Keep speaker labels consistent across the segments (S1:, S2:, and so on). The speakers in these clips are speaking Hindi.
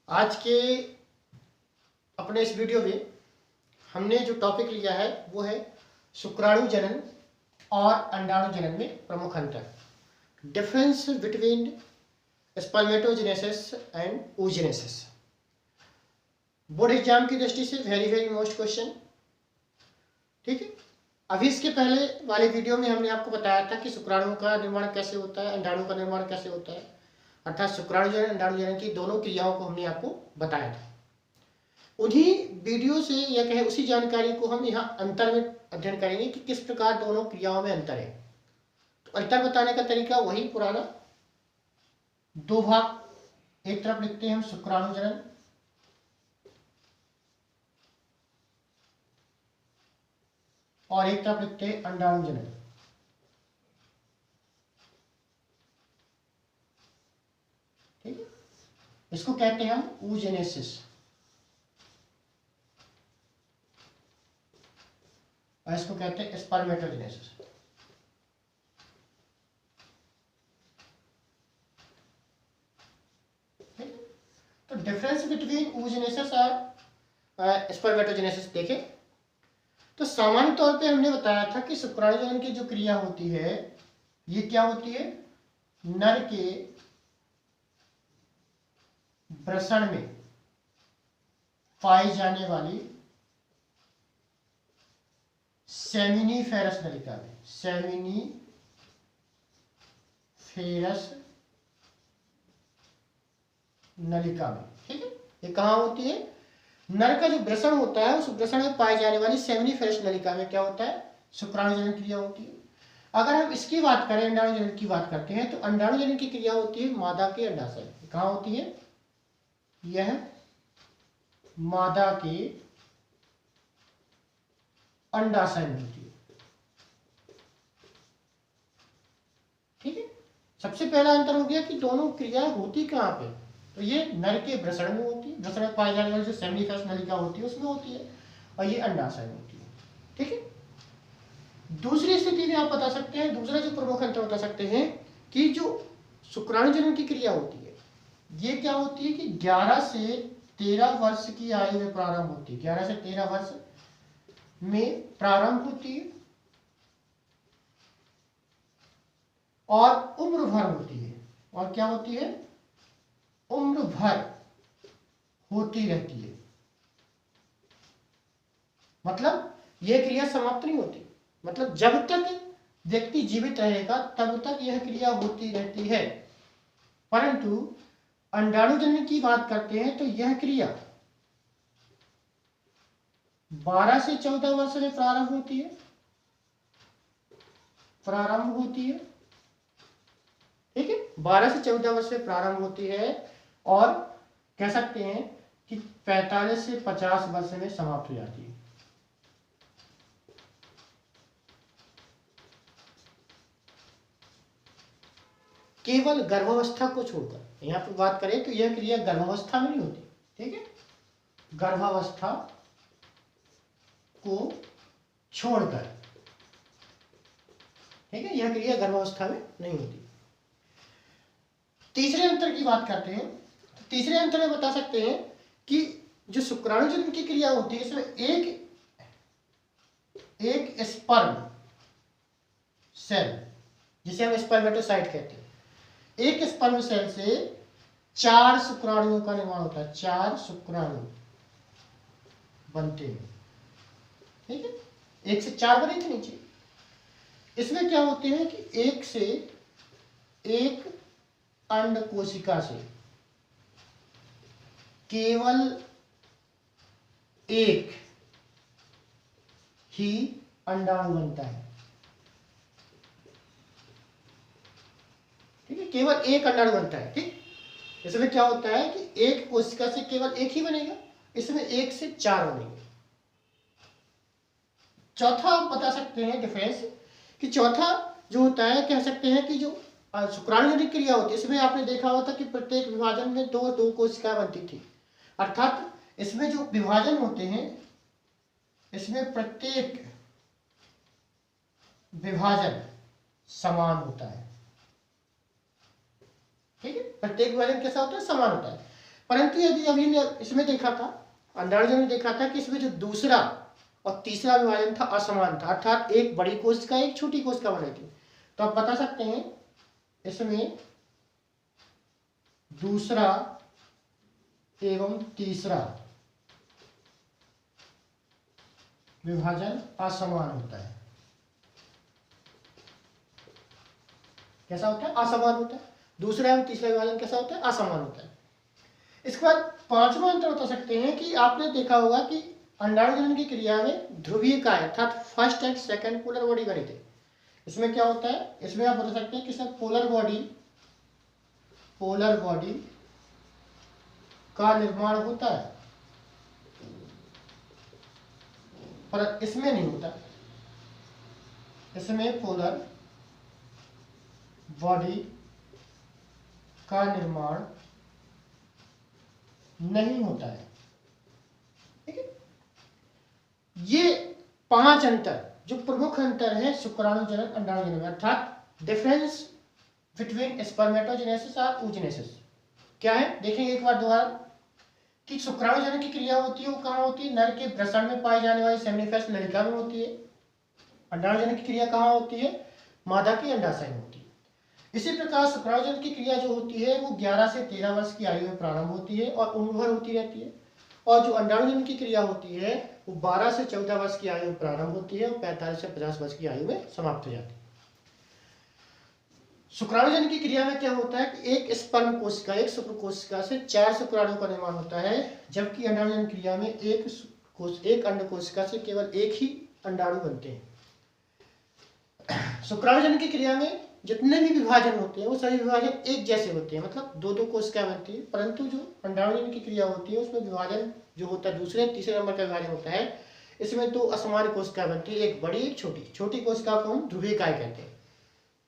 S1: आज के अपने इस वीडियो में हमने जो टॉपिक लिया है वो है शुक्राणु जनन और अंडाणु जनन में प्रमुख अंतर, difference between spermatogenesis and oogenesis। Board exam की दृष्टि से वेरी वेरी मोस्ट क्वेश्चन। ठीक है, अभी इसके पहले वाले वीडियो में हमने आपको बताया था कि शुक्राणु का निर्माण कैसे होता है, अंडाणु का निर्माण कैसे होता है, अर्थात शुक्राणु जनन अंडाणु जनन की दोनों क्रियाओं को हमने आपको बताया था। उन्हीं वीडियो से या कहे उसी जानकारी को हम यहाँ अंतर में अध्ययन करेंगे कि किस प्रकार दोनों क्रियाओं में अंतर है। तो अंतर बताने का तरीका वही पुराना, दो भाग, एक तरफ लिखते हैं हम शुक्राणु जनन और एक तरफ लिखते हैं अंडाणु जनन। ठीक है, इसको कहते हैं हम oogenesis और इसको कहते हैं स्पर्मेटोजेनेसिस। तो डिफरेंस बिटवीन oogenesis और स्पर्मेटोजेनेसिस देखें तो सामान्य तौर पे हमने बताया था कि शुक्राणु जनन की जो क्रिया होती है ये क्या होती है, नर के वृषण में पाई जाने वाली सेमिनीफेरस नलिका में, सेमिनीफेरस नलिका में। ठीक है, ये कहाँ होती है, नर का जो वृषण होता है उस वृषण में पाई जाने वाली सेमिनीफेरस नलिका में क्या होता है, शुक्राणु जनन क्रिया होती है। अगर हम इसकी बात करें, अंडाणु जनन की बात करते हैं, तो अंडाणु जनन की क्रिया होती है मादा के अंडाशय। कहाँ होती है, यह मादा के अंडाशय में होती है। ठीक है, सबसे पहला अंतर हो गया कि दोनों क्रिया होती कहाँ पे, तो ये नर के वृषण में होती है, वृषण में पाई जाने वाली जो सेमिनीफेरस नलिका होती है उसमें होती है, और ये अंडाशय में होती है। ठीक है, दूसरी स्थिति में आप बता सकते हैं, दूसरा जो प्रमुख अंतर बता सकते हैं कि जो शुक्राणु जनन की क्रिया होती है ये क्या होती है कि 11 से 13 वर्ष की आयु में प्रारंभ होती है, 11 से 13 वर्ष में प्रारंभ होती है और उम्र भर होती है। और क्या होती है, उम्र भर होती रहती है। मतलब यह क्रिया समाप्त नहीं होती, मतलब जब तक व्यक्ति जीवित रहेगा तब तक यह क्रिया होती रहती है। परंतु अंडाणु जनन की बात करते हैं तो यह क्रिया 12 से 14 वर्ष में प्रारंभ होती है, ठीक है, 12 से 14 वर्ष में प्रारंभ होती है और कह सकते हैं कि 45 से 50 वर्ष में समाप्त हो जाती है। केवल गर्भावस्था को छोड़कर, यहां पर बात करें तो यह क्रिया गर्भावस्था में नहीं होती। ठीक है, गर्भावस्था को छोड़कर, ठीक है, यह क्रिया गर्भावस्था में नहीं होती। तीसरे अंतर की बात करते हैं तो तीसरे अंतर में बता सकते हैं कि जो शुक्राणु जनन की क्रिया होती है इसमें एक स्पर्म सेल, जिसे हम स्पर्मेटोसाइट कहते हैं, एक स्पर्म सेल से 4 शुक्राणुओं का निर्माण होता है, 4 शुक्राणु बनते हैं। ठीक है, 1 से 4 बने थे नीचे। इसमें क्या होते हैं कि एक अंड कोशिका से केवल एक ही अंडाणु बनता है। ठीक है, केवल एक अंडाणु बनता है। ठीक, इसमें क्या होता है कि एक कोशिका से केवल एक ही बनेगा, इसमें 1 से 4 बनेंगे। चौथा आप बता सकते हैं डिफरेंस कि चौथा जो होता है, कह सकते हैं कि जो शुक्राणु जनन क्रिया होती है इसमें आपने देखा होता कि प्रत्येक विभाजन में दो कोशिकाएं बनती थी, अर्थात इसमें जो विभाजन होते हैं इसमें प्रत्येक विभाजन समान होता है। ठीक है, प्रत्येक विभाजन कैसा होता है, समान होता है। परंतु यदि अभी ने इसमें देखा था, अंडाणु में देखा था कि इसमें जो दूसरा और तीसरा विभाजन था असमान था, अर्थात एक बड़ी कोशिका एक छोटी कोशिका बनी थी। तो आप बता सकते हैं इसमें दूसरा एवं तीसरा विभाजन असमान होता है। कैसा होता है? असमान होता है। दूसरा एवं तीसरा विभाजन कैसा होता है? असमान होता है। इसके बाद पांचवा अंतर बता सकते हैं कि आपने देखा होगा कि अंडाणुजनन की क्रिया में ध्रुवीय काय अर्थात first and second polar body बनी थी। इसमें क्या होता है? इसमें आप बता सकते हैं कि सर पोलर बॉडी का निर्माण होता है, पर इसमें नहीं होता। इसमें पोलर बॉडी का निर्माण नहीं होता है। ठीक है, ये पांच अंतर जो प्रमुख अंतर है शुक्राणुजनन अंडाणुजनन में, अर्थात डिफरेंस बिटवीन स्पर्मेटोजेनेसिस और oogenesis क्या है? देखेंगे एक बार दोबारा कि शुक्राणुजनन की क्रिया होती है वो कहाँ होती है? नर के वृषण में पाई जाने वाली सेमिनिफेरस नलिका में होती है। अंडाणुजनन की क्रिया कहाँ होती है? मादा के अंडाशय में होती है। इसी प्रकार शुक्राणुजनन की क्रिया जो होती है वो 11 से 13 वर्ष की आयु में प्रारंभ होती है और उम्र होती रहती है, और जो अंडाणुजनन की क्रिया होती है वो 12 से 14 वर्ष की आयु में प्रारंभ होती है और 45 से 50 वर्ष की आयु में समाप्त हो जाती है। शुक्राणुजनन की क्रिया में क्या होता है कि एक स्पर्म कोशिका एक शुक्र कोशिका से 4 शुक्राणु का निर्माण होता है, जबकि अंडाणुजनन क्रिया में एक अंड कोशिका से केवल एक ही अंडाणु बनते हैं। शुक्राणुजनन की क्रिया में जितने भी विभाजन होते हैं वो सभी विभाजन एक जैसे होते हैं, मतलब दो दो कोशिका बनती है। परंतु जो अंडाणुजनन की क्रिया होती है उसमें विभाजन जो होता है दूसरे तीसरे नंबर का विभाजन होता है। इसमें दो असमान कोशिका बनती है, एक बड़ी एक छोटी। छोटी कोशिका को हम ध्रुवीय काय कहते हैं।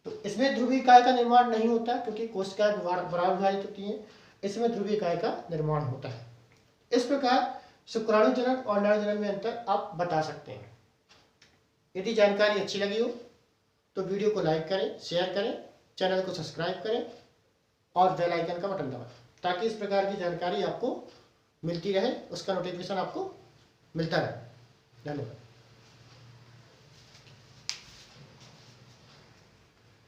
S1: तो इसमें ध्रुवीय काय का निर्माण नहीं होता क्योंकि कोशिकाएं बराबर विभाजित होती हैं। इसमें ध्रुवीय काय का निर्माण होता है। इस प्रकार शुक्राणुजनन और अंडाणुजनन में अंतर आप बता सकते हैं। यदि जानकारी अच्छी लगी हो तो वीडियो को लाइक करें, शेयर करें, चैनल को सब्सक्राइब करें और बेल आइकन का बटन दबाएं ताकि इस प्रकार की जानकारी आपको मिलती रहे, उसका नोटिफिकेशन आपको मिलता रहे। धन्यवाद।